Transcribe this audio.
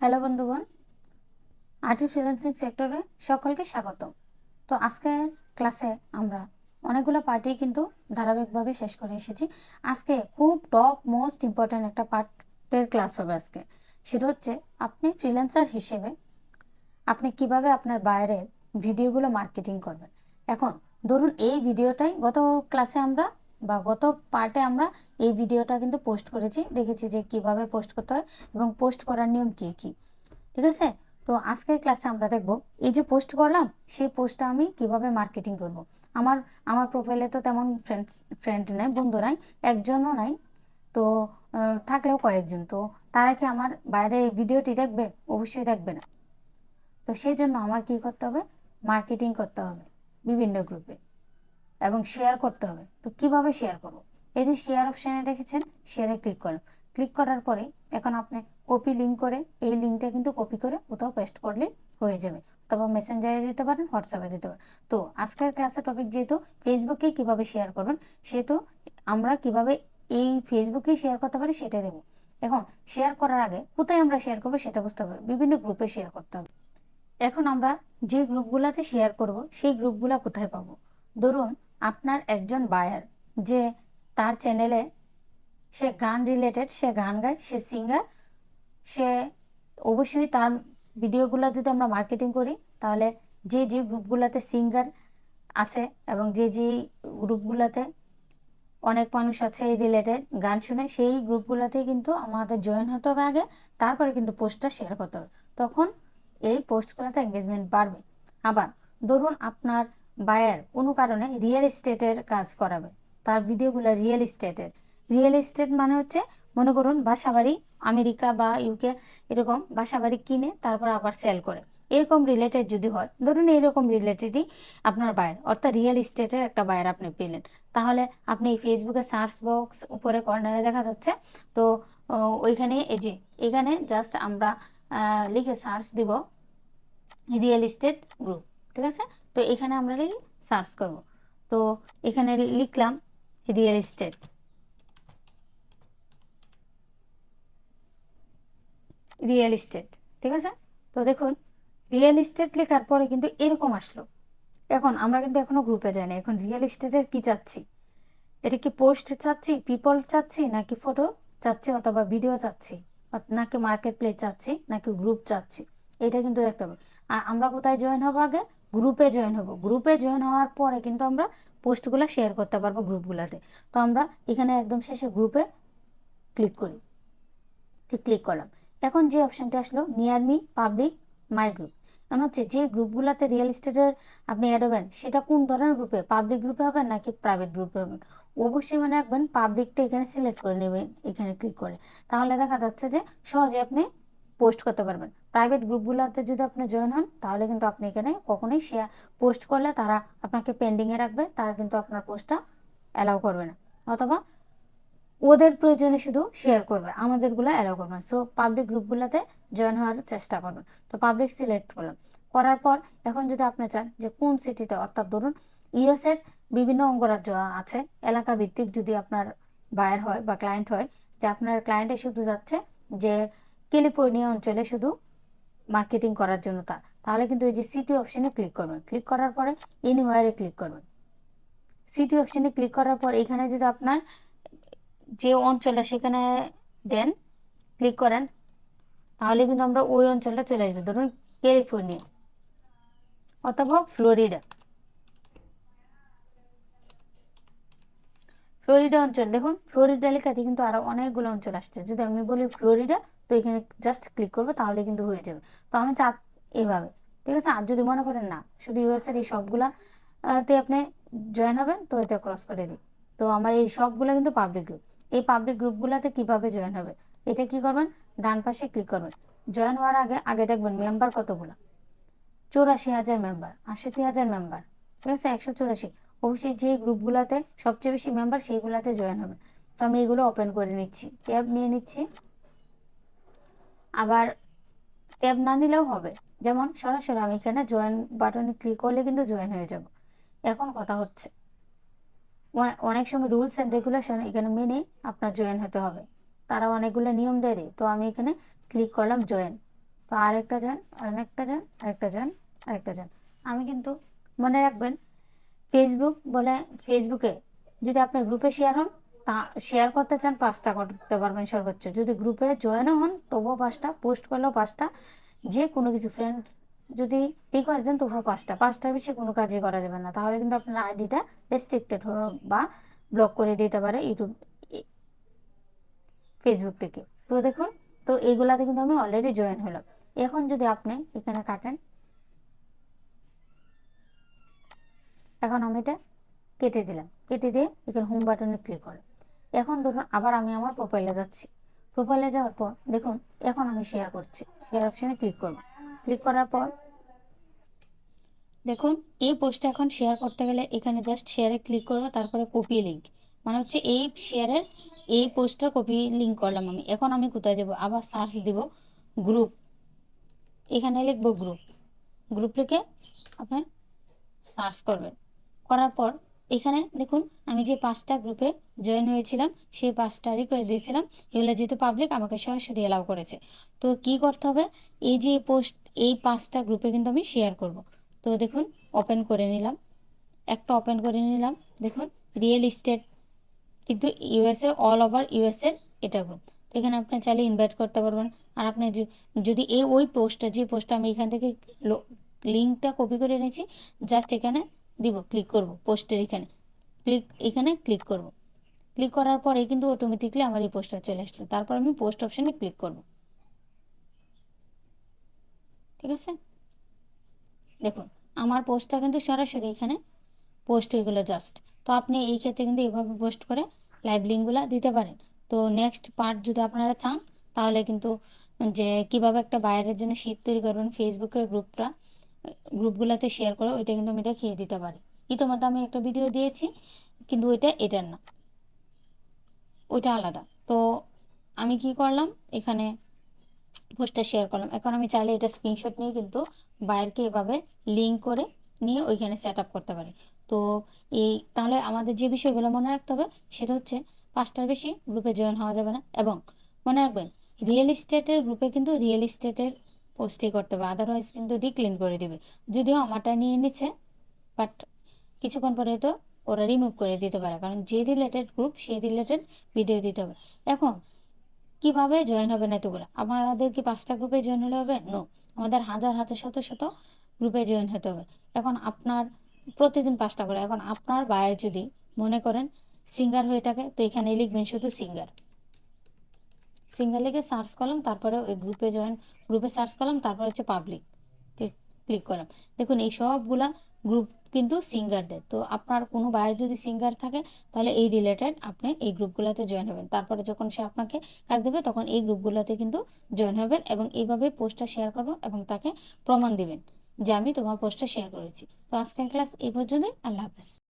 Hello বন্ধুগণ, RT freelancing সেক্টরে সকলকে স্বাগতম। তো আজকের ক্লাসে আমরা অনেকগুলো পার্টি কিন্তু ধারাবাহিকভাবে শেষ করে এসেছি। আজকে খুব টপ মোস্ট ইম্পর্ট্যান্ট একটা পার্টের ক্লাস হবে আজকে। সেটা হচ্ছে আপনি ফ্রিল্যান্সার হিসেবে আপনি কিভাবে আপনার বাইরের ভিডিওগুলো মার্কেটিং করবেন। এখন ধরুন এই ভিডিওটাই গত ক্লাসে আমরা বা গত পার্টে আমরা এই ভিডিওটা কিন্তু পোস্ট করেছি, দেখেছি যে কিভাবে পোস্ট করতে হয় এবং পোস্ট করার নিয়ম কী কী। ঠিক আছে, তো আজকের ক্লাসে আমরা দেখব এই যে পোস্ট করলাম সেই পোস্টটা আমি কিভাবে মার্কেটিং করব। আমার আমার প্রোফাইলে তো তেমন ফ্রেন্ড নাই, বন্ধু নাই, একজনও নাই। তো থাকলেও কয়েকজন, তো তারা কি আমার বাইরে এই ভিডিওটি দেখবে? অবশ্যই দেখবে না। তো সেই জন্য আমার কি করতে হবে? মার্কেটিং করতে হবে বিভিন্ন গ্রুপে এবং শেয়ার করতে হবে। তো কিভাবে শেয়ার করব? এই যে শেয়ার অপশানে দেখেছেন, শেয়ারে ক্লিক করলাম। ক্লিক করার পরে এখন আপনি কপি লিঙ্ক করে এই লিঙ্কটা কিন্তু কপি করে কোথাও পেস্ট করলে হয়ে যাবে, অথবা মেসেঞ্জারে দিতে পারেন, হোয়াটসঅ্যাপে দিতে পারেন। তো আজকের ক্লাসের টপিক যেহেতু ফেসবুকে কিভাবে শেয়ার করবেন, সেহেতু আমরা কিভাবে এই ফেসবুকে শেয়ার করতে পারি সেটাই দেবো। এখন শেয়ার করার আগে কোথায় আমরা শেয়ার করবো সেটা বুঝতে হবে। বিভিন্ন গ্রুপে শেয়ার করতে হবে। এখন আমরা যে গ্রুপগুলোতে শেয়ার করব সেই গ্রুপগুলো কোথায় পাবো? ধরুন আপনার একজন বায়ার, যে তার চ্যানেলে সে গান রিলেটেড, সে গান গায়, সে সিঙ্গার, সে অবশ্যই তার ভিডিওগুলো যদি আমরা মার্কেটিং করি, তাহলে যে যে গ্রুপগুলোতে সিঙ্গার আছে এবং যে যে গ্রুপগুলোতে অনেক মানুষ আছে এই রিলেটেড গান শুনে, সেই গ্রুপগুলোতে কিন্তু আমাদের জয়েন হতে হবে আগে, তারপরে কিন্তু পোস্টটা শেয়ার করতে হবে। তখন এই পোস্টগুলোতে এঙ্গেজমেন্ট বাড়বে। আবার ধরুন আপনার বায়ার কোনো কারণে রিয়েল এস্টেটের কাজ করাবে, তার ভিডিওগুলো রিয়েল এস্টেট মানে হচ্ছে, মনে করুন বাসাবাড়ি, আমেরিকা বা ইউকে এরকম বাসাবাড়ি কিনে তারপর আবার সেল করে, এরকম রিলেটেড যদি হয়, ধরুন এইরকম রিলেটেডই আপনার বায়ার, অর্থাৎ রিয়েল এস্টেটের একটা বায়ার আপনি পেলেন, তাহলে আপনি এই ফেসবুকে সার্চ বক্স উপরে কর্নারে দেখা যাচ্ছে, তো ওইখানে এই যে এখানে জাস্ট আমরা লিখে সার্চ দিব রিয়েল এস্টেট গ্রুপ। ঠিক আছে, তো এখানে আমরা লিখে সার্চ করব। তো এখানে লিখলাম রিয়েল এস্টেট, রিয়েল এস্টেট। ঠিক আছে, তো দেখুন রিয়েল এস্টেট লেখার পরে কিন্তু এরকম আসলো। এখন আমরা কিন্তু এখনো গ্রুপে যাইনি। এখন রিয়েল এস্টেটের কি চাচ্ছি? এটা কি পোস্ট চাচ্ছি, পিপল চাচ্ছি, নাকি ফটো চাচ্ছি, অথবা ভিডিও চাচ্ছি, নাকি মার্কেট প্লেস চাচ্ছি, নাকি গ্রুপ চাচ্ছি, এটা কিন্তু দেখতে হবে। আর আমরা কোথায় জয়েন হবো? আগে গ্রুপে জয়েন হবো। গ্রুপে জয়েন হওয়ার পরে কিন্তু আমরা পোস্টগুলো শেয়ার করতে পারবো গ্রুপগুলোতে। তো আমরা এখানে একদম শেষে গ্রুপে ক্লিক করি। ক্লিক করলাম। এখন যে অপশানটা আসলো নিয়ার মি পাবলিক মাই গ্রুপ, এখন হচ্ছে যে গ্রুপগুলোতে রিয়েল এস্টেটের আপনি অ্যাড হবেন সেটা কোন ধরনের গ্রুপে, পাবলিক গ্রুপে হবেন নাকি প্রাইভেট গ্রুপে হবেন। অবশ্যই মনে রাখবেন পাবলিকটা এখানে সিলেক্ট করে নেবেন এখানে ক্লিক করে, তাহলে দেখা যাচ্ছে যে সহজে আপনি পোস্ট করতে পারবেন। প্রাইভেট গ্রুপগুলোতে যদি আপনি জয়েন হন, তাহলে কিন্তু আপনি এখানে কখনোই শেয়ার পোস্ট করলে তারা আপনাকে পেন্ডিংয়ে রাখবে, তারা কিন্তু আপনার পোস্টটা অ্যালাউ করবে না, অথবা ওদের প্রয়োজনে শুধু শেয়ার করবে, আমাদেরগুলো অ্যালাউ করবে না। সো পাবলিক গ্রুপগুলোতে জয়েন হওয়ার চেষ্টা করবেন। তো পাবলিক সিলেক্ট করলাম। করার পর এখন যদি আপনি চান যে কোন সিটিতে, অর্থাৎ ধরুন ইউএসের বিভিন্ন অঙ্গরাজ্য আছে, এলাকা ভিত্তিক যদি আপনার বায়ার হয় বা ক্লায়েন্ট হয়, যে আপনার ক্লায়েন্টে শুধু যাচ্ছে যে ক্যালিফোর্নিয়া অঞ্চলে শুধু মার্কেটিং করার জন্য, তাহলে কিন্তু এই যে সিটি অপশানে ক্লিক করবেন। ক্লিক করার পরে এনিওয়ারে ক্লিক করবেন। সিটি অপশানে ক্লিক করার পর এখানে যদি আপনার যে অঞ্চলটা সেখানে দেন, ক্লিক করেন, তাহলে কিন্তু আমরা ওই অঞ্চলটা চলে আসবে। ধরুন ক্যালিফোর্নিয়া অথবা ফ্লোরিডা, ফ্লোরিডা অঞ্চল। দেখুন ফ্লোরিডা লেখাতে কিন্তু আরো অনেকগুলো অঞ্চল আসছে। যদি আমি বলি ফ্লোরিডা, তো এখানে জাস্ট ক্লিক করবো, তাহলে কিন্তু হয়ে যাবে। তো আমি এভাবে। ঠিক আছে, আর যদি মনে করেন না শুধু ইউএসএর এই সবগুলা তে আপনি জয়েন হবেন, তো এটা ক্রস করে দিই। তো আমার এই সবগুলো কিন্তু পাবলিক গ্রুপ। এই পাবলিক গ্রুপগুলোতে কিভাবে জয়েন হবে, এটা কি করবেন? ডান পাশে ক্লিক করবেন। জয়েন হওয়ার আগে আগে দেখবেন মেম্বার কতগুলো, 84,000 মেম্বার, 68,000 মেম্বার। ঠিক আছে, 184। অবশ্যই যে গ্রুপগুলোতে সবচেয়ে বেশি মেম্বার সেইগুলোতে জয়েন হবে। তো আমি এগুলো ওপেন করে নিচ্ছি, ট্যাব নিয়ে নিচ্ছি। আবার ট্যাব না নিলেও হবে, যেমন সরাসরি আমি এখানে জয়েন বাটনে ক্লিক করলে কিন্তু জয়েন হয়ে যাব। এখন কথা হচ্ছে অনেক সময় রুলস অ্যান্ড রেগুলেশন এখানে মেনে আপনার জয়েন হতে হবে, তারা অনেকগুলো নিয়ম দেয়। তো আমি এখানে ক্লিক করলাম জয়েন। তো আরেকটা জয়েন, আরেকটা জয়েন, আরেকটা জয়েন, আরেকটা জয়েন। আমি কিন্তু মনে রাখবেন ফেসবুক বলে, ফেসবুকে যদি আপনি গ্রুপে শেয়ার হন, তা শেয়ার করতে চান 5টা করতে পারবেন সর্বোচ্চ। যদি গ্রুপে জয়েনও হন তবুও 5টা, পোস্ট করলেও 5টা, যে কোনো কিছু ফ্রেন্ড যদি রিকোয়েস্ট দেন তবুও 5টা, 5টার বেশি কোনো কাজই করা যাবে না, তাহলে কিন্তু আপনার আইডিটা রেস্ট্রিক্টেড বা ব্লক করে দিতে পারে ইউটিউব, ফেসবুক থেকে। তো দেখুন, তো এইগুলাতে কিন্তু আমি অলরেডি জয়েন হলাম। এখন যদি আপনি এখানে কাটেন, এখন আমি এটা কেটে দিলাম, কেটে দিয়ে এখানে হোম বাটনে ক্লিক করে এখন ধরুন আবার আমি আমার প্রোফাইলে যাচ্ছি। প্রোফাইলে যাওয়ার পর দেখুন এখন আমি শেয়ার করছি, শেয়ার অপশানে ক্লিক করব। ক্লিক করার পর দেখুন এই পোস্টটা এখন শেয়ার করতে গেলে এখানে জাস্ট শেয়ারে ক্লিক করবো, তারপরে কপি লিঙ্ক, মানে হচ্ছে এই শেয়ারের এই পোস্টটার কপি লিঙ্ক করলাম আমি। এখন আমি কোথায় যাব, আবার সার্চ দিব গ্রুপ, এখানে লিখবো গ্রুপ, গ্রুপ লিখে আপনি সার্চ করবেন। করার পর এখানে দেখুন আমি যে 5টা গ্রুপে জয়েন হয়েছিলাম সেই 5টা রিকোয়েস্ট দিয়েছিলাম, এগুলো যেহেতু পাবলিক আমাকে সরাসরি অ্যালাউ করেছে। তো কি করতে হবে, এই যে পোস্ট এই 5টা গ্রুপে কিন্তু আমি শেয়ার করব। তো দেখুন ওপেন করে নিলাম, একটা ওপেন করে নিলাম। দেখুন রিয়েল এস্টেট, কিন্তু ইউএসএ, অল ওভার ইউএসএ এটা গ্রুপ। তো এখানে আপনি চাইলে ইনভাইট করতে পারবেন। আর আপনি যদি এই ওই পোস্টটা, যে পোস্টটা আমি এখান থেকে লিঙ্কটা কপি করে এনেছি, জাস্ট এখানে দিব, ক্লিক করব পোস্টের এখানে, এখানে ক্লিক করব। ক্লিক করার পরে কিন্তু অটোমেটিকলি আমার এই পোস্টটা চলে আসলো। তারপর আমি পোস্ট অপশানে ক্লিক করব। ঠিক আছে, দেখুন আমার পোস্টটা কিন্তু সরাসরি এখানে পোস্ট হয়ে গেলো জাস্ট। তো আপনি এই ক্ষেত্রে কিন্তু এভাবে পোস্ট করে লাইভ লিঙ্কগুলো দিতে পারেন। তো নেক্সট পার্ট যদি আপনারা চান তাহলে কিন্তু যে কিভাবে একটা বাইরের জন্য শীট তৈরি করবেন ফেসবুকে গ্রুপগুলোতে শেয়ার করে, ওইটা কিন্তু আমি দেখিয়ে দিতে পারি। ইতিমধ্যে আমি একটা ভিডিও দিয়েছি, কিন্তু ওইটা এটার না, ওইটা আলাদা। তো আমি কি করলাম, এখানে পোস্টটা শেয়ার করলাম। এখন আমি চাইলে এটা স্ক্রিনশট নিয়ে কিন্তু বাইরকে এভাবে লিঙ্ক করে নিয়ে ওইখানে সেট আপ করতে পারি। তো এই তাহলে আমাদের যে বিষয়গুলো মনে রাখতে হবে সেটা হচ্ছে 5টার বেশি গ্রুপে জয়েন হওয়া যাবে না, এবং মনে রাখবেন রিয়েল এস্টেটের গ্রুপে কিন্তু রিয়েল এস্টেটের পোস্টই করতে হবে, আদারওয়াইজ কিন্তু ডিক্লিন করে দিবে। যদিও আমারটা নিয়ে নিচ্ছে, বাট কিছুক্ষণ পরে তো ওরা রিমুভ করে দিতে পারে, কারণ যে রিলেটেড গ্রুপ সেই রিলেটেড ভিডিও দিতে হবে। এখন কিভাবে জয়েন হবে না এতগুলো, আমাদের কি 5টা গ্রুপে জয়েন হলে হবে? নো, আমাদের হাজার হাজার শত শত গ্রুপে জয়েন হতে হবে। এখন আপনার প্রতিদিন 5টা করে, এখন আপনার বায়ের যদি মনে করেন সিঙ্গার হয়ে থাকে, তো এখানে লিখবেন শুধু সিঙ্গার, সিঙ্গার লিখে সার্চ করলাম, তারপরে ওই গ্রুপে সার্চ করলাম, তারপর হচ্ছে পাবলিক ক্লিক করলাম। দেখুন এই সবগুলা গ্রুপ কিন্তু সিঙ্গারদের। তো আপনার কোনো বায়ের যদি সিঙ্গার থাকে তাহলে এই রিলেটেড আপনি এই গ্রুপগুলোতে জয়েন হবেন। তারপরে যখন সে আপনাকে কাজ দেবে তখন এই গ্রুপগুলোতে কিন্তু জয়েন হবেন, এবং এইভাবে পোস্টটা শেয়ার করবেন এবং তাকে প্রমাণ দিবেন যে আমি তোমার পোস্টটা শেয়ার করেছি। তো আজকের ক্লাস এই পর্যন্তই। আল্লাহ হাফেজ।